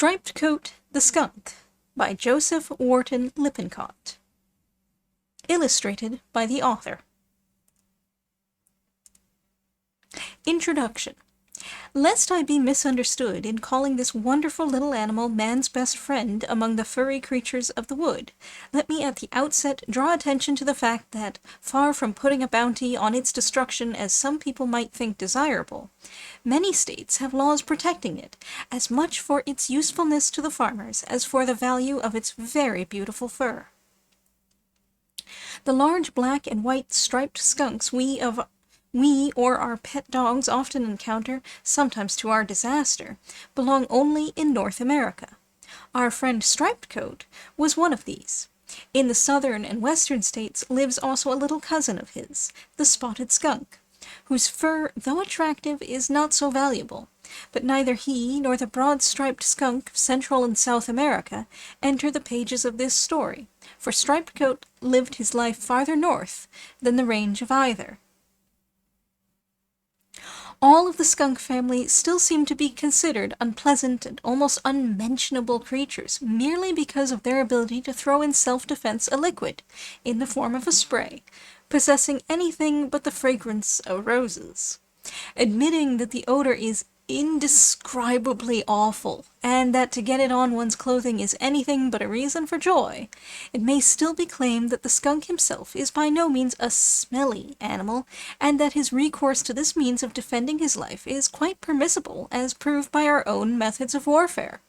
Striped Coat the Skunk by Joseph Wharton Lippincott. Illustrated by the author. Introduction. Lest I be misunderstood in calling this wonderful little animal man's best friend among the furry creatures of the wood, let me at the outset draw attention to the fact that, far from putting a bounty on its destruction as some people might think desirable, many states have laws protecting it, as much for its usefulness to the farmers as for the value of its very beautiful fur. The large black and white striped skunks we or our pet dogs often encounter, sometimes to our disaster, belong only in North America. Our friend Striped Coat was one of these. In the southern and western states lives also a little cousin of his, the spotted skunk, whose fur, though attractive, is not so valuable. But neither he nor the broad-striped skunk of Central and South America enter the pages of this story, for Striped Coat lived his life farther north than the range of either. All of the skunk family still seem to be considered unpleasant and almost unmentionable creatures merely because of their ability to throw in self-defense a liquid, in the form of a spray, possessing anything but the fragrance of roses. Admitting that the odor is indescribably awful, and that to get it on one's clothing is anything but a reason for joy, it may still be claimed that the skunk himself is by no means a smelly animal, and that his recourse to this means of defending his life is quite permissible, as proved by our own methods of warfare.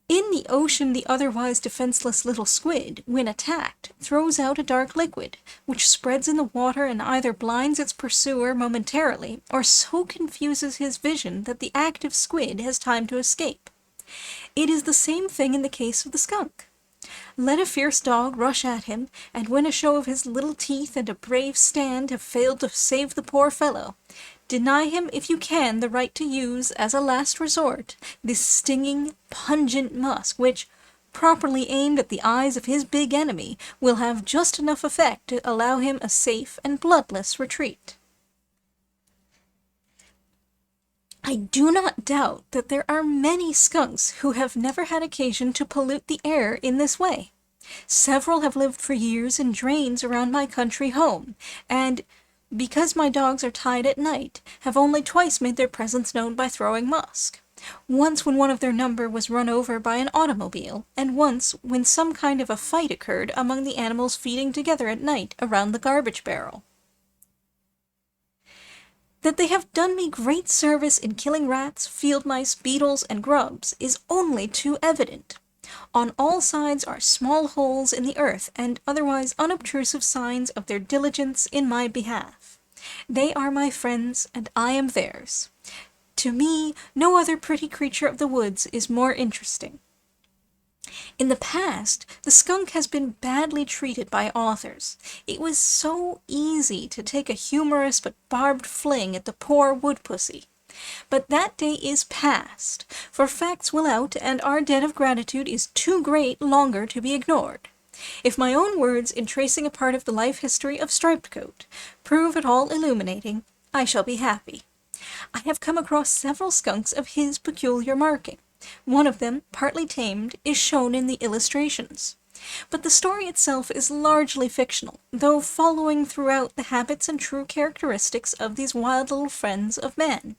In the ocean, the otherwise defenseless little squid, when attacked, throws out a dark liquid, which spreads in the water and either blinds its pursuer momentarily, or so confuses his vision that the active squid has time to escape. It is the same thing in the case of the skunk. Let a fierce dog rush at him, and when a show of his little teeth and a brave stand have failed to save the poor fellow, deny him, if you can, the right to use, as a last resort, this stinging, pungent musk, which, properly aimed at the eyes of his big enemy, will have just enough effect to allow him a safe and bloodless retreat. I do not doubt that there are many skunks who have never had occasion to pollute the air in this way. Several have lived for years in drains around my country home, and, because my dogs are tied at night, have only twice made their presence known by throwing musk. Once when one of their number was run over by an automobile, and once when some kind of a fight occurred among the animals feeding together at night around the garbage barrel. That they have done me great service in killing rats, field mice, beetles, and grubs is only too evident. On all sides are small holes in the earth and otherwise unobtrusive signs of their diligence in my behalf. They are my friends, and I am theirs. To me, no other pretty creature of the woods is more interesting. In the past, the skunk has been badly treated by authors. It was so easy to take a humorous but barbed fling at the poor wood-pussy. But that day is past, for facts will out, and our debt of gratitude is too great longer to be ignored. If my own words in tracing a part of the life history of Striped Coat prove at all illuminating, I shall be happy. I have come across several skunks of his peculiar marking. One of them, partly tamed, is shown in the illustrations. But the story itself is largely fictional, though following throughout the habits and true characteristics of these wild little friends of man.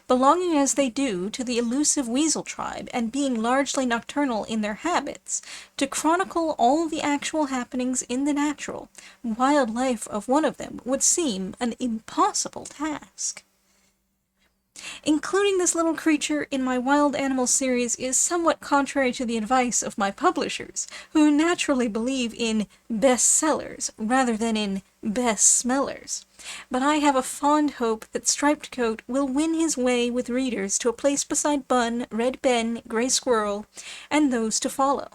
Belonging as they do to the elusive weasel tribe, and being largely nocturnal in their habits, to chronicle all the actual happenings in the natural, wild life of one of them would seem an impossible task. Including this little creature in my wild animal series is somewhat contrary to the advice of my publishers, who naturally believe in bestsellers rather than in best smellers. But I have a fond hope that Striped Coat will win his way with readers to a place beside Bun, Red Ben, Gray Squirrel, and those to follow.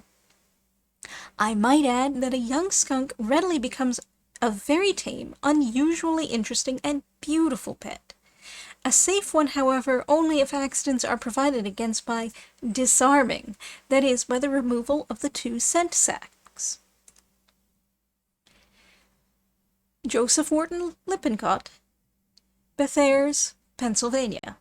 I might add that a young skunk readily becomes a very tame, unusually interesting, and beautiful pet. A safe one, however, only if accidents are provided against by disarming, that is, by the removal of the 2 scent sacs. Joseph Wharton Lippincott, Bethairs, Pennsylvania.